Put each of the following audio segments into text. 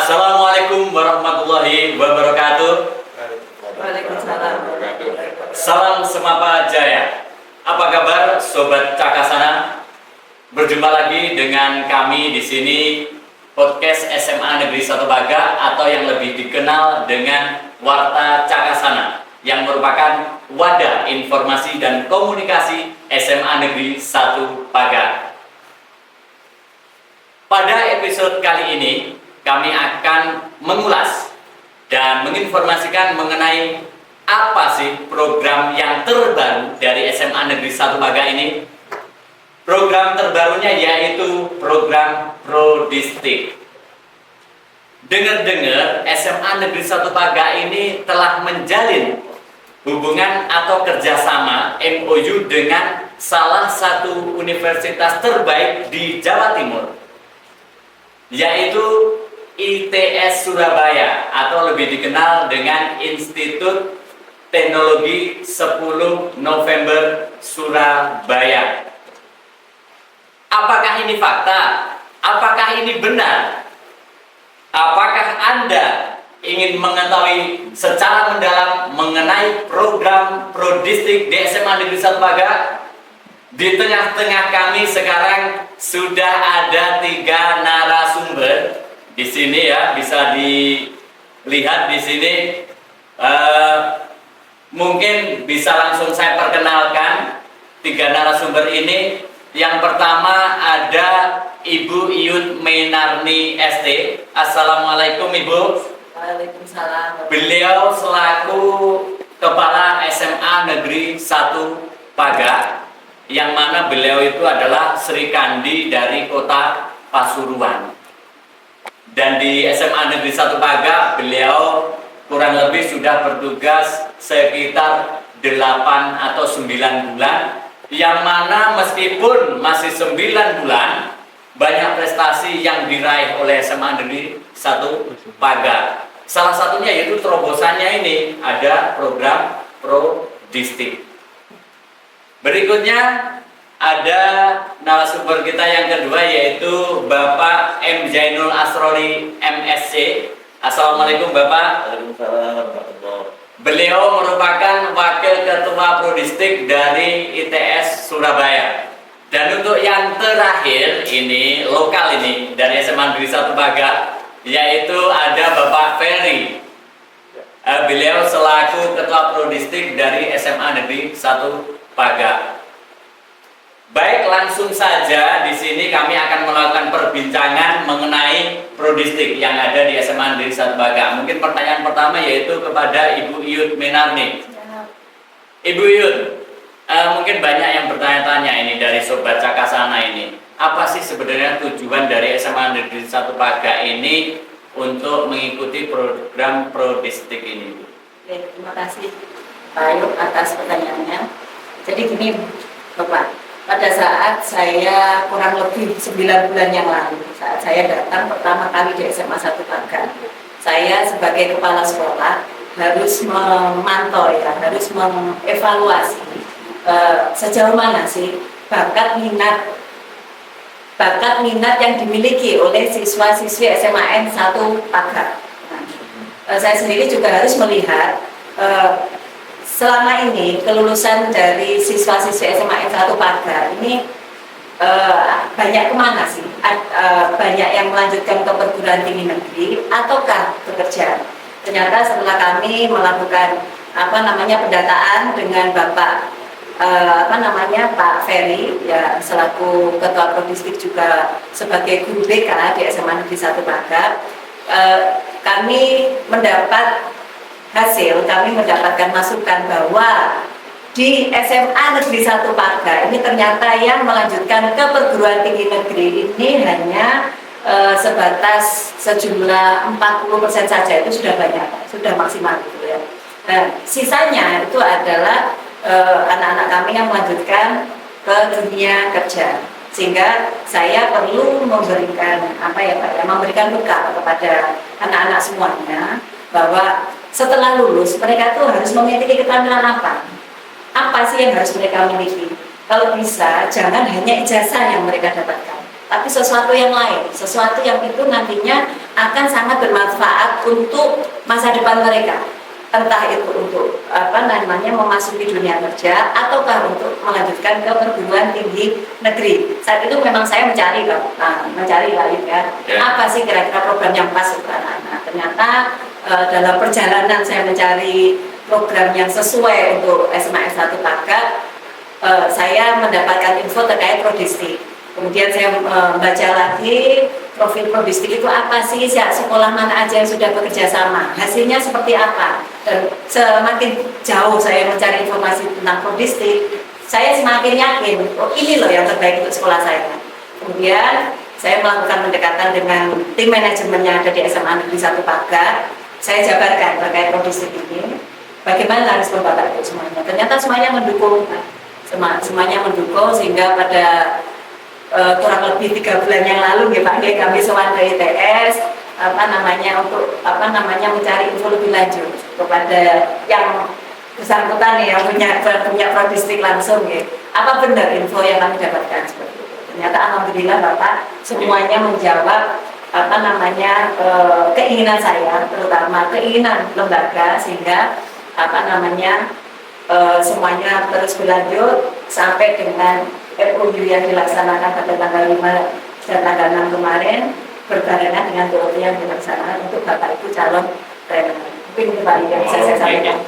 Assalamualaikum warahmatullahi wabarakatuh. Waalaikumsalam. Salam Semapa Jaya. Apa kabar Sobat Cakasana? Berjumpa lagi dengan kami di sini podcast SMA Negeri 1 Baga atau yang lebih dikenal dengan Warta Cakasana yang merupakan wadah informasi dan komunikasi SMA Negeri 1 Baga. Pada episode kali ini kami akan mengulas dan menginformasikan mengenai apa sih program yang terbaru dari SMA Negeri 1 Baga ini. Program terbarunya yaitu program Prodistik. Dengar-dengar SMA Negeri 1 Baga ini telah menjalin hubungan atau kerjasama MOU dengan salah satu universitas terbaik di Jawa Timur, yaitu ITS Surabaya atau lebih dikenal dengan Institut Teknologi 10 November Surabaya. Apakah ini fakta? Apakah ini benar? Apakah Anda ingin mengetahui secara mendalam mengenai program Prodistik di SMA Negeri 1 Baga? Di tengah-tengah kami sekarang sudah ada 3 narasumber di sini ya, bisa dilihat di sini. Mungkin bisa langsung saya perkenalkan 3 narasumber ini. Yang pertama ada Ibu Iyut Mainarni ST. Assalamualaikum Ibu. Waalaikumsalam. Beliau selaku Kepala SMA Negeri 1 Baga, yang mana beliau itu adalah Sri Kandi dari Kota Pasuruan. Dan di SMA Negeri 1 Baga beliau kurang lebih sudah bertugas sekitar 8 atau 9 bulan, yang mana meskipun masih 9 bulan banyak prestasi yang diraih oleh SMA Negeri 1 Baga. Salah satunya yaitu terobosannya ini ada program Prodistik. Berikutnya ada narasumber kita yang kedua yaitu Bapak M. Zainul Asrori MSc. Assalamualaikum Bapak. Beliau merupakan Wakil Ketua Prodistik dari ITS Surabaya. Dan untuk yang terakhir ini lokal ini dari SMA Negeri 1 Baga, yaitu ada Bapak Ferry. Beliau selaku Ketua Prodistik dari SMA Negeri 1 Baga. Baik, langsung saja di sini kami akan melakukan perbincangan mengenai Prodistik yang ada di SMA Negeri 1 Baga. Mungkin pertanyaan pertama yaitu kepada Ibu Iyut Mainarni. Ibu Iyut, mungkin banyak yang bertanya-tanya ini dari Sobat Cakasana ini. Apa sih sebenarnya tujuan dari SMA Negeri 1 Baga ini untuk mengikuti program Prodistik ini? Oke, terima kasih Pak Ayub atas pertanyaannya. Jadi gini Bapak, pada saat saya kurang lebih 9 bulan yang lalu, saat saya datang pertama kali di SMA 1 Baga, saya sebagai kepala sekolah harus memantau ya, harus mengevaluasi sejauh mana sih bakat minat yang dimiliki oleh siswa-siswi SMA N 1 Baga. Saya sendiri juga harus melihat selama ini kelulusan dari siswa-siswi SMA N 1 Baga ini banyak kemana sih? Banyak yang melanjutkan ke perguruan tinggi negeri ataukah bekerja? Ternyata setelah kami melakukan pendataan dengan Bapak Pak Ferry ya, selaku Ketua Prodistik juga sebagai guru BK di SMA Negeri 1 Baga, kami mendapatkan masukan bahwa di SMA Negeri 1 Baga ini ternyata yang melanjutkan ke perguruan tinggi negeri ini hanya sebatas sejumlah 40% saja. Itu sudah banyak, sudah maksimal gitu ya. Nah, sisanya itu adalah anak-anak kami yang melanjutkan ke dunia kerja, sehingga saya perlu memberikan memberikan bekal kepada anak-anak semuanya bahwa setelah lulus mereka tuh harus memiliki keterampilan apa sih yang harus mereka miliki. Kalau bisa jangan hanya ijazah yang mereka dapatkan, tapi sesuatu yang lain, sesuatu yang itu nantinya akan sangat bermanfaat untuk masa depan mereka, entah itu untuk memasuki dunia kerja ataukah untuk melanjutkan ke perguruan tinggi negeri. Saat itu memang saya mencari apa sih kira-kira program yang pas untuk anak-anak. Ternyata dalam perjalanan saya mencari program yang sesuai untuk SMA S1 Paga, saya mendapatkan info terkait prodistik. Kemudian saya membaca lagi profil prodistik itu apa sih, sekolah mana aja yang sudah bekerja sama, hasilnya seperti apa. Dan semakin jauh saya mencari informasi tentang prodistik, saya semakin yakin, oh ini loh yang terbaik untuk sekolah saya. Kemudian saya melakukan pendekatan dengan tim manajemen yang ada di SMA Negeri 1 Paga. Saya jabarkan terkait prodistik ini, bagaimana respon Bapak Ibu semuanya. Ternyata semuanya mendukung, semuanya mendukung, sehingga pada kurang lebih 3 bulan yang lalu kami sowan ke ITS untuk mencari info lebih lanjut kepada yang bersangkutan yang punya prodistik langsung apa benar info yang kami dapatkan seperti itu. Ternyata alhamdulillah Bapak semuanya menjawab keinginan saya, terutama keinginan lembaga, sehingga semuanya terus berlanjut sampai dengan RUU yang dilaksanakan pada tanggal 5 dan tanggal 6 kemarin, berbarengan dengan DOT yang dilaksanakan untuk Bapak Ibu calon trainer. Mungkin itu Pak yang bisa saya sampaikan.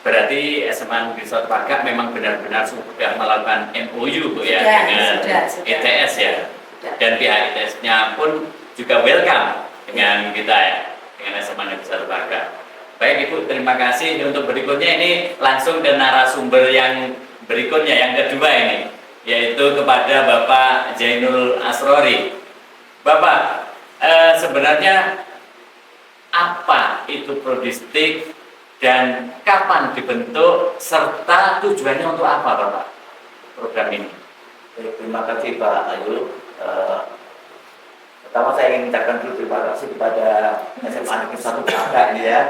Berarti SMA Negeri 1 Paga memang benar-benar sudah melakukan MOU dengan ITS ya. Sudah. Dan pihak ITS-nya pun juga welcome dengan kita ya, dengan SMA Negeri 1 Paga. Baik Ibu, terima kasih. Untuk berikutnya ini langsung ke narasumber yang berikutnya, yang kedua ini, yaitu kepada Bapak Zainul Asrori. Bapak, sebenarnya apa itu prodistik dan kapan dibentuk serta tujuannya untuk apa Bapak program ini? Terima kasih Pak Ayu. Pertama saya ingin mengucapkan dulu terima kasih kepada SMA Negeri 1 Paga ini ya.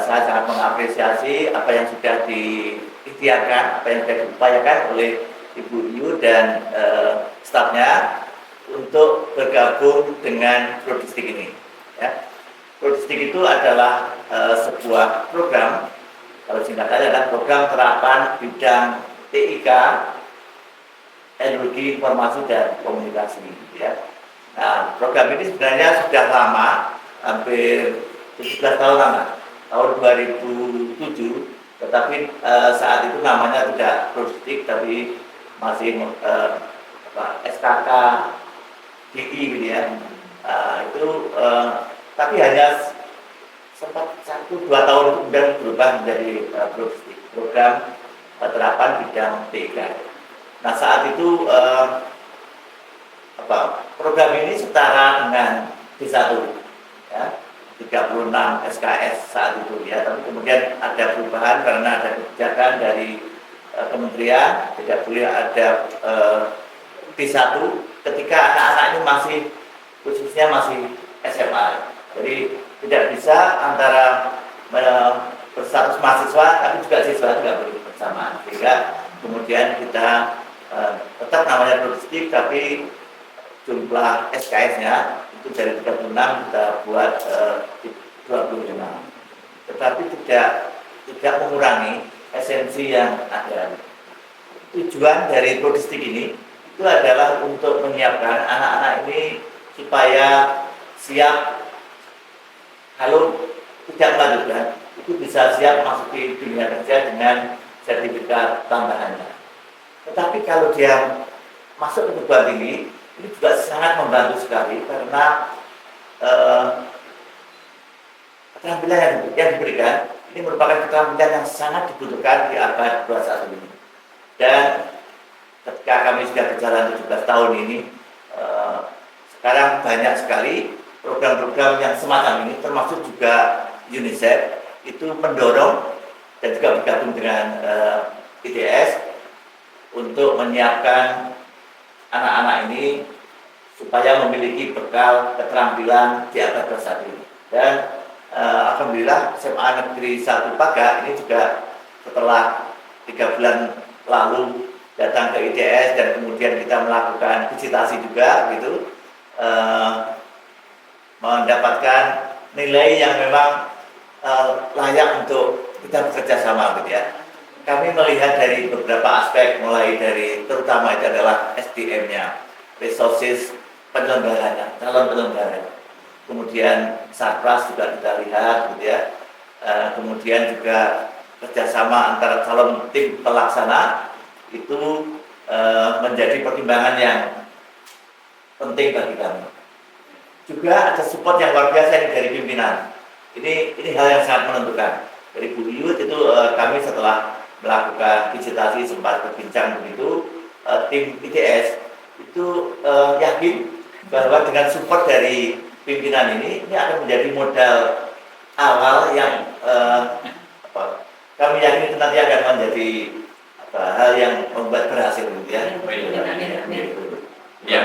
Saya sangat mengapresiasi apa yang sudah diikhtiarkan, apa yang sudah diupayakan oleh Ibu Yu dan stafnya untuk bergabung dengan prodistik ini. Ya. Prodistik itu adalah sebuah program, kalau singkatannya adalah program terapan bidang TIK, Teknologi Informasi dan Komunikasi. Ya. Nah, program ini sebenarnya sudah lama, hampir 17 tahun lama, tahun 2007, tetapi saat itu namanya tidak prodistik, tapi masih SKK DI gitu ya. Tapi hanya sempat 1-2 tahun kemudian berubah menjadi prodistik, program terapan bidang TIK. Nah saat itu program ini setara dengan D1 ya, 36 SKS saat itu ya, tapi kemudian ada perubahan karena ada kebijakan dari kementerian tidak boleh ada D1 ketika anak-anak ini masih khususnya masih SMA. Jadi tidak bisa antara berstatus mahasiswa tapi juga siswa tidak boleh bersama. Sehingga kemudian kita tetap namanya prodistik tapi jumlah SKS-nya itu dari 36 kita buat 25. Tetapi tidak mengurangi esensi yang ada. Tujuan dari prodistik ini itu adalah untuk menyiapkan anak-anak ini supaya siap kalau tidak melanjutkan itu bisa siap masuk di dunia kerja dengan sertifikat tambahannya. Tetapi kalau dia masuk ke perguruan tinggi ini juga sangat membantu sekali karena keterampilan yang diberikan ini merupakan keterampilan yang sangat dibutuhkan di abad 21 ini. Dan ketika kami sudah berjalan 17 tahun ini, sekarang banyak sekali program-program yang semacam ini, termasuk juga UNICEF itu mendorong dan juga bergabung dengan ITS untuk menyiapkan anak-anak ini supaya memiliki bekal keterampilan di abad 21 ini. Dan alhamdulillah SMA Negeri 1 Paga ini juga setelah 3 bulan lalu datang ke ITS dan kemudian kita melakukan visitasi juga gitu, mendapatkan nilai yang memang layak untuk kita bekerja sama gitu ya. Kami melihat dari beberapa aspek, mulai dari terutama itu adalah SDM-nya, resources penyelenggaranya, calon penyelenggara. Kemudian Sarpras juga kita lihat gitu ya. Kemudian juga kerjasama antara calon tim pelaksana itu menjadi pertimbangan yang penting bagi kami. Juga ada support yang luar biasa dari pimpinan. Ini hal yang sangat menentukan. Dari Bu Yud itu kami setelah melakukan visitasi sempat berbincang begitu, tim ITS itu yakin bahwa dengan support dari pimpinan ini akan menjadi modal awal yang kami yakin itu nanti akan menjadi hal yang membuat berhasil gitu ya. Ya,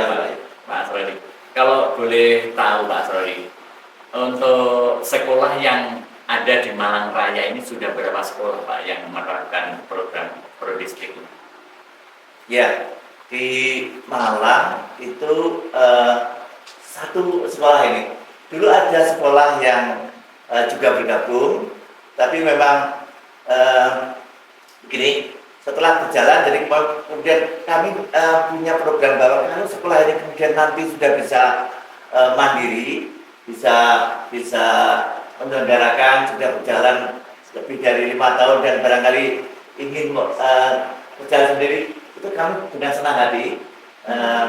Pak Asrori. Kalau boleh tahu Pak Asrori, untuk sekolah yang ada di Malang Raya ini sudah berapa sekolah Pak yang menerapkan program Prodistik? Ya, di Malang itu satu sekolah ini. Dulu ada sekolah yang juga bergabung, tapi memang begini, setelah berjalan, jadi kemudian kami punya program bahwa kalau sekolah ini kemudian nanti sudah bisa mandiri, bisa menyelenggarakan, sudah berjalan lebih dari 5 tahun dan barangkali ingin berjalan sendiri, itu kami dengan senang hati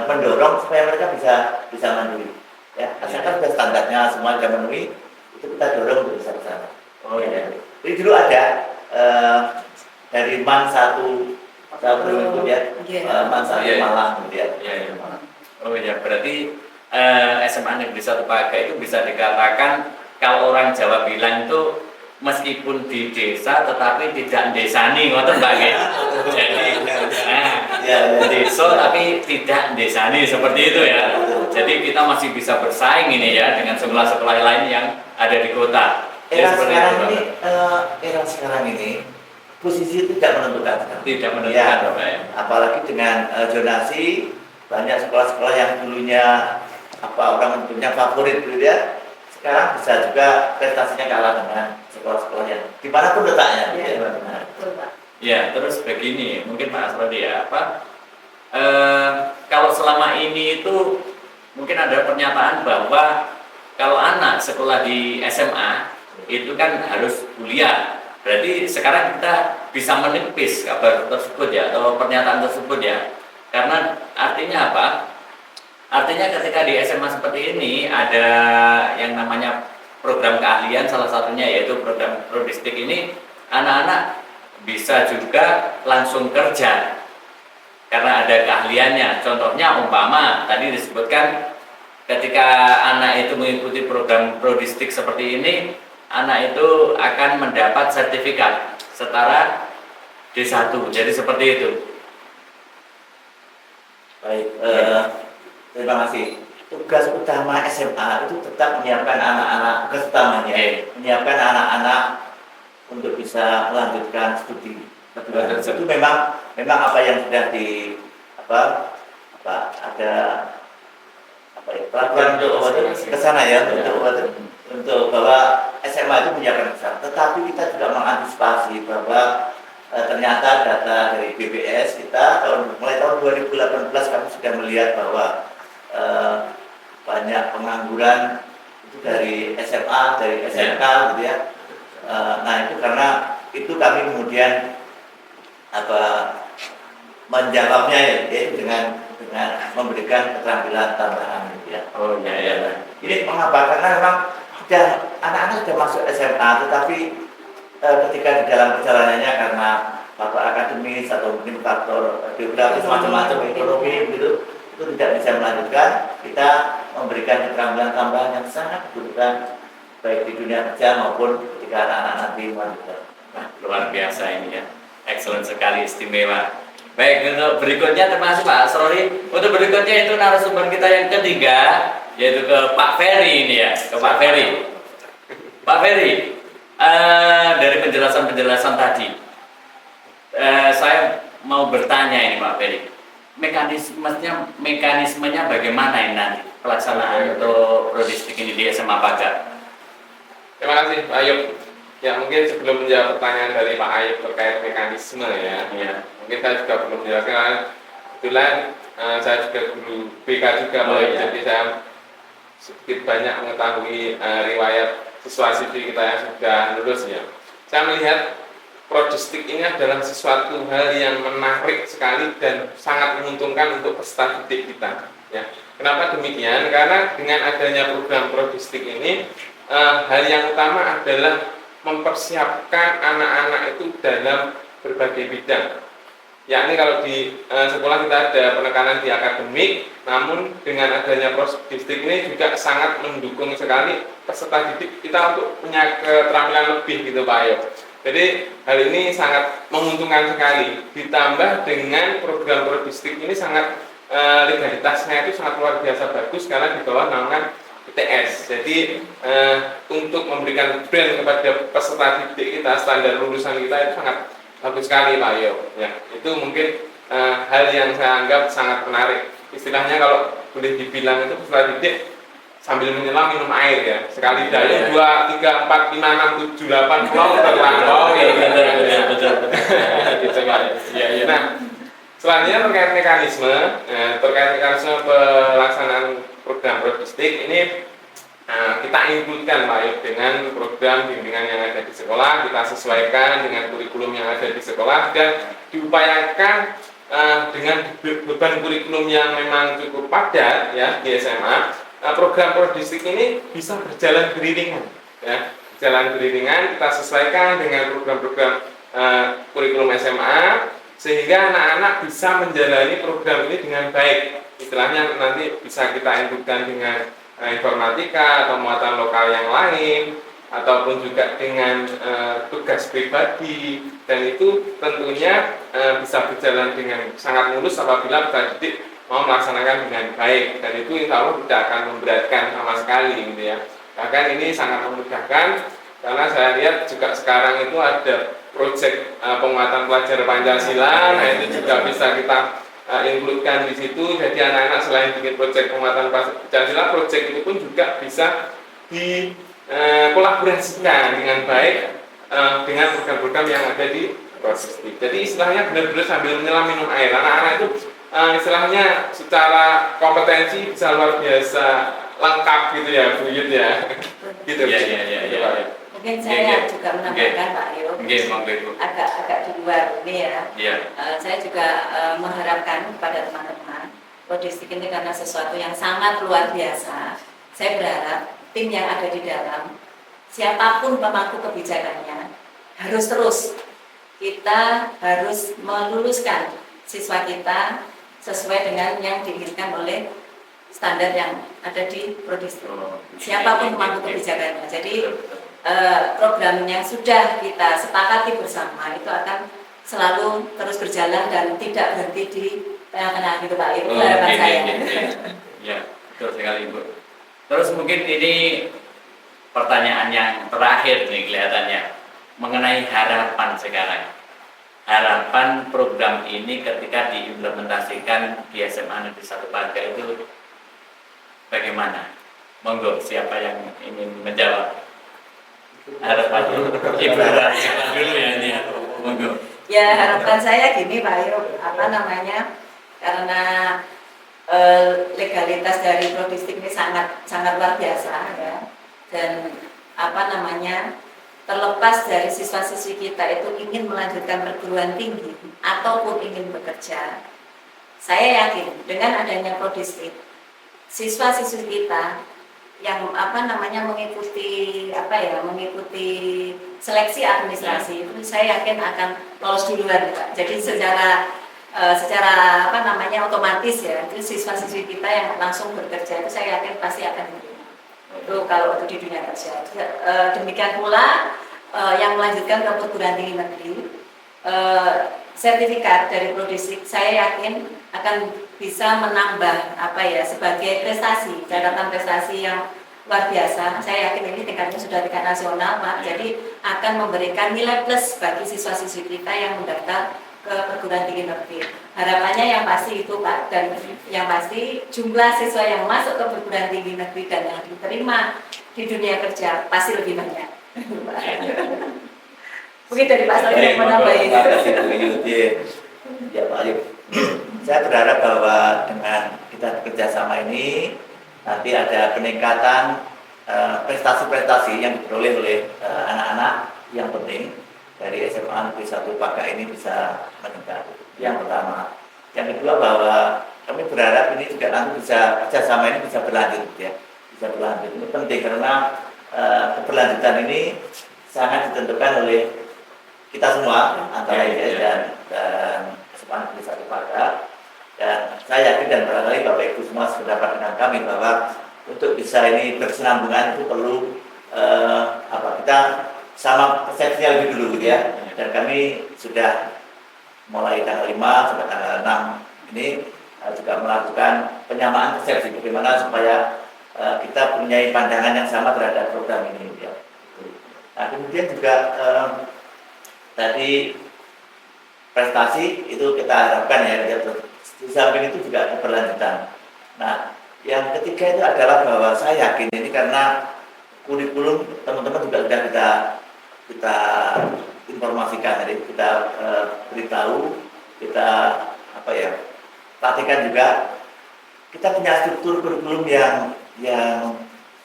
mendorong supaya mereka bisa mandiri. Ya, asalkan sudah standarnya semua sudah memenuhi, itu kita dorong untuk bisa bersama. Oh iya. Jadi dulu ada dari MAN 1 tahun ya, MAN 1 Malang gitu ya. Iya. Oh iya, berarti SMA Negeri 1 Paga itu bisa dikatakan kalau orang Jawa bilang itu meskipun di desa tetapi tidak desani, ngoten Mbak ya. Jadi desa tapi tidak desani seperti itu ya. Jadi kita masih bisa bersaing ini ya dengan sekolah-sekolah lain yang ada di kota. Era sekarang ini posisi tidak menentukan. Tidak menentukan Bapak ya. Apalagi dengan zonasi, banyak sekolah-sekolah yang dulunya orang menyebutnya favorit dulu ya, sekarang bisa juga prestasinya kalah dengan sekolah-sekolah yang dimanapun letaknya. Ya, terus begini, mungkin Pak Asrodi ya, kalau selama ini itu mungkin ada pernyataan bahwa kalau anak sekolah di SMA itu kan harus kuliah. Berarti sekarang kita bisa menipis kabar tersebut ya, atau pernyataan tersebut ya. Karena artinya apa? Artinya ketika di SMA seperti ini ada yang namanya program keahlian, salah satunya yaitu program Prodistik ini, anak-anak bisa juga langsung kerja karena ada keahliannya. Contohnya umpama tadi disebutkan ketika anak itu mengikuti program Prodistik seperti ini, anak itu akan mendapat sertifikat setara D1. Jadi seperti itu. Baik, terima kasih. Tugas utama SMA itu tetap menyiapkan anak-anak, tugas utamanya menyiapkan anak-anak untuk bisa melanjutkan studi. Itu memang apa yang sudah ada peraturan ke sana ya, untuk bahwa SMA itu menyiapkan kesana. Tetapi kita juga mengantisipasi bahwa ternyata data dari BPS kita mulai tahun 2018 kami sudah melihat bahwa banyak pengangguran itu dari SMA, dari SMK gitu ya. Nah itu karena itu kami kemudian menjawabnya ya dengan memberikan keterampilan tambahan gitu ya. Oh iya. Ini mengapa? Karena memang anak-anak sudah masuk SMA, tetapi ketika di dalam perjalanannya karena faktor akademis atau mungkin faktor geografis macam-macam ekonomi gitu, itu tidak bisa melanjutkan. Kita memberikan keterampilan tambahan yang sangat dibutuhkan baik di dunia kerja maupun ketika anak-anak nanti melanjutkan. Nah, luar biasa ini ya, excellent sekali, istimewa. Baik, untuk berikutnya termasuk Pak Asrori. Untuk berikutnya itu narasumber kita yang ketiga, yaitu ke Pak Ferry ini ya, ke Pak Ferry. Pak Ferry, dari penjelasan tadi, saya mau bertanya ini Pak Ferry, mekanismenya bagaimana ini nanti pelaksanaan untuk prodistik ini di SMA Pagar? Terima kasih Pak Ayub. Ya mungkin sebelum menjawab pertanyaan dari Pak Ayub terkait mekanisme ya, mungkin saya juga belum menjelaskan. Kebetulan saya juga guru BK juga, jadi saya sedikit banyak mengetahui riwayat siswa siswi kita yang sudah lulus ya. Saya melihat prodistik ini adalah sesuatu hal yang menarik sekali dan sangat menguntungkan untuk peserta didik kita. Ya. Kenapa demikian? Karena dengan adanya program prodistik ini, hal yang utama adalah mempersiapkan anak-anak itu dalam berbagai bidang. Yakni kalau di sekolah kita ada penekanan di akademik, namun dengan adanya prodistik ini juga sangat mendukung sekali peserta didik kita untuk punya keterampilan lebih gitu Pak Ayo. Jadi hal ini sangat menguntungkan sekali. Ditambah dengan program prodistik ini sangat legalitasnya itu sangat luar biasa bagus karena di bawah naungan ITS. Jadi untuk memberikan brand kepada peserta didik kita, standar lulusan kita itu sangat bagus sekali Pak Yo. Ya, itu mungkin hal yang saya anggap sangat menarik. Istilahnya kalau boleh dibilang itu peserta didik sambil menyelam minum air ya. Sekali dayung 2, 3, 4, 5, 6, 7, 8 pulau terlampau ya. Gitu Pak. Nah, selanjutnya terkait mekanisme pelaksanaan program prodistik ini kita inputkan Pak Yuk dengan program bimbingan yang ada di sekolah, kita sesuaikan dengan kurikulum yang ada di sekolah dan diupayakan dengan beban kurikulum yang memang cukup padat ya di SMA, program prodistik ini bisa berjalan beriringan ya, berjalan beriringan, kita sesuaikan dengan program-program kurikulum SMA sehingga anak-anak bisa menjalani program ini dengan baik. Istilahnya nanti bisa kita inputkan dengan informatika atau muatan lokal yang lain ataupun juga dengan tugas pribadi, dan itu tentunya bisa berjalan dengan sangat mulus apabila peserta didik mau melaksanakan dengan baik, dan itu insya Allah tidak akan memberatkan sama sekali gitu ya. Bahkan ini sangat memudahkan karena saya lihat juga sekarang itu ada proyek penguatan pelajar Pancasila, nah itu juga bisa kita include-kan di situ. Jadi anak-anak selain bikin proyek penguatan Pancasila, proyek itu pun juga bisa dikolaborasikan dengan baik dengan program-program yang ada di prodistik. Jadi istilahnya benar-benar sambil menyelam minum air. Anak-anak itu istilahnya secara kompetensi bisa luar biasa lengkap gitu ya, buyut ya. Gitu. Ya. Mungkin saya juga menambahkan Pak Yo, agak di luar ini ya. Saya juga mengharapkan kepada teman-teman, prodistik ini karena sesuatu yang sangat luar biasa. Saya berharap tim yang ada di dalam, siapapun pemangku kebijakannya, harus terus kita harus meluluskan siswa kita sesuai dengan yang diinginkan oleh standar yang ada di prodistik. Siapapun pemangku kebijakannya. Jadi program yang sudah kita sepakati bersama itu akan selalu terus berjalan dan tidak berhenti di tengah-tengah gitu Pak. Itu harapan saya. Ya, betul sekali Ibu. Terus mungkin ini pertanyaan yang terakhir nih kelihatannya mengenai harapan sekarang. Harapan program ini ketika diimplementasikan di SMA Negeri 1 Pagar itu bagaimana? Monggo, siapa yang ingin menjawab? Harapannya Ibu dulu ya ini ya. Monggo. Ya, harapan saya gini Pak Yo, karena legalitas dari prodistik ini sangat luar biasa ya, dan terlepas dari siswa-siswi kita itu ingin melanjutkan perguruan tinggi ataupun ingin bekerja, saya yakin dengan adanya prodistik, siswa-siswi kita yang mengikuti seleksi administrasi itu saya yakin akan lolos duluan Pak. Jadi secara otomatis ya, itu siswa-siswi kita yang langsung bekerja itu saya yakin pasti akan diterima. Itu kalau itu di dunia kerja. Demikian pula yang melanjutkan ke perguruan tinggi negeri, sertifikat dari prodistik saya yakin akan bisa menambah sebagai catatan prestasi yang luar biasa. Saya yakin ini tingkatnya sudah tingkat nasional Pak. Jadi akan memberikan nilai plus bagi siswa-siswi kita yang mendaftar ke perguruan tinggi negeri. Harapannya yang pasti itu Pak, dan yang pasti jumlah siswa yang masuk ke perguruan tinggi negeri dan yang diterima di dunia kerja pasti lebih banyak. Mungkin dari Pak Soli yang menambahin. Terima kasih Bu Yudi. Ya Pak Ayub, saya berharap bahwa dengan kita bekerja sama ini nanti ada peningkatan prestasi-prestasi yang diperoleh oleh anak-anak yang penting dari SMA Negeri 1 Paga ini bisa meningkat. Yang pertama. Yang kedua bahwa kami berharap ini juga nanti bisa kerjasama ini bisa berlanjut ya, bisa berlanjut. Ini penting karena keberlanjutan ini sangat ditentukan oleh kita semua antara IAS dan SMA Negeri 1 Paga. Dan saya yakin dan barangkali Bapak Ibu semua sependapat dengan kami bahwa untuk bisa ini berkesinambungan itu perlu kita sama persepsinya lebih dulu gitu ya. Dan kami sudah mulai tanggal 5 sampai tanggal 6 ini juga melakukan penyamaan persepsi bagaimana supaya kita punya pandangan yang sama terhadap program ini ya. Nah kemudian juga tadi prestasi itu kita harapkan ya, di samping itu juga keberlanjutan. Nah yang ketiga itu adalah bahwa saya yakin ini karena kurikulum teman-teman juga sudah kita informasikan tadi, kita beritahu, kita latihkan juga. Kita punya struktur kurikulum yang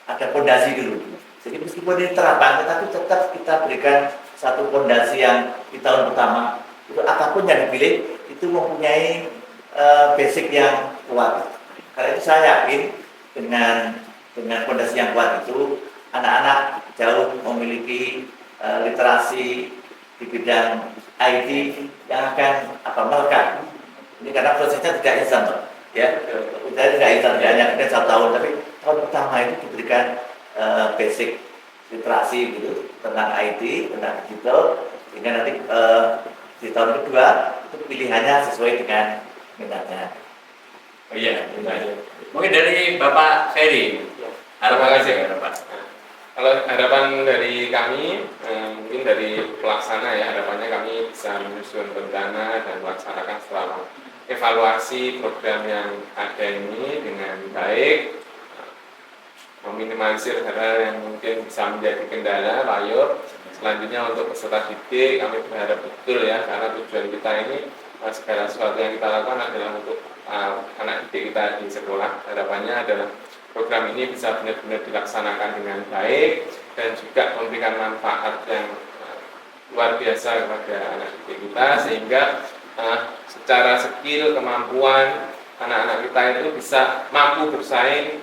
ada pondasi dulu. Jadi meskipun ini terapan, tetapi tetap kita berikan satu pondasi yang di tahun pertama itu apapun yang dipilih itu mempunyai basic yang kuat. Karena itu saya yakin dengan pondasi yang kuat itu anak-anak jauh memiliki literasi di bidang IT yang akan melekat. Ini karena prosesnya tidak instan, ya. Tidak instan, hanya 1 tahun, tapi tahun pertama itu diberikan basic literasi gitu tentang IT, tentang digital, sehingga nanti di tahun kedua itu pilihannya sesuai dengan minatnya. Oh iya, mungkin dari Bapak Ferry. Terima kasih Bapak. Kalau harapan dari kami, mungkin dari pelaksana ya, harapannya kami bisa menyusun rencana dan melaksanakan setelah evaluasi program yang ada ini dengan baik, meminimalisir hal-hal yang mungkin bisa menjadi kendala, layur. Selanjutnya untuk peserta didik, kami berharap betul ya, karena tujuan kita ini segala sesuatu yang kita lakukan adalah untuk anak didik kita di sekolah. Harapannya adalah program ini bisa benar-benar dilaksanakan dengan baik dan juga memberikan manfaat yang luar biasa kepada anak didik kita, sehingga secara skill, kemampuan anak-anak kita itu bisa mampu bersaing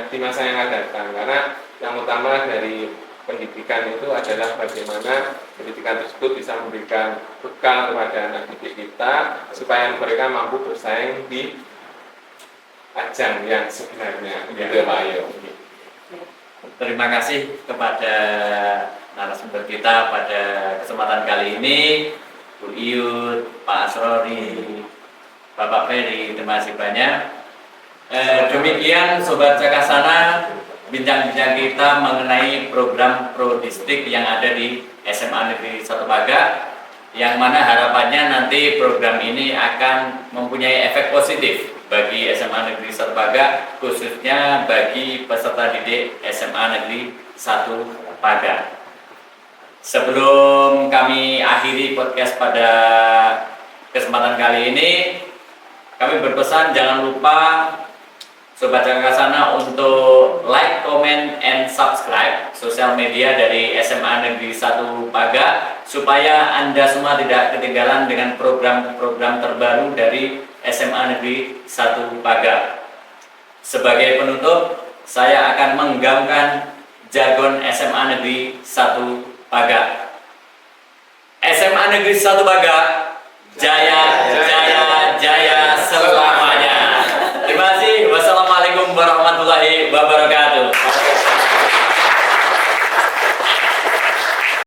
di masa yang akan datang. Karena yang utama dari pendidikan itu adalah bagaimana pendidikan tersebut bisa memberikan bekal kepada anak didik kita supaya mereka mampu bersaing di ajang yang sebenarnya, gitu Pak Ayo. Terima kasih kepada narasumber kita pada kesempatan kali ini, Bu Iyut, Pak Asrori, Bapak Ferry, terima kasih banyak. Demikian Sobat Cakasana, bincang-bincang kita mengenai program Prodistik yang ada di SMA Negeri 1 Paga, yang mana harapannya nanti program ini akan mempunyai efek positif bagi SMA Negeri 1 Paga, khususnya bagi peserta didik SMA Negeri 1 Paga. Sebelum kami akhiri podcast pada kesempatan kali ini, kami berpesan jangan lupa Sobat Cakasana untuk like, comment, and subscribe sosial media dari SMA Negeri 1 Paga, supaya Anda semua tidak ketinggalan dengan program-program terbaru dari SMA Negeri 1 Paga. Sebagai penutup, saya akan menggamkan jargon SMA Negeri 1 Paga. SMA Negeri 1 Paga, jaya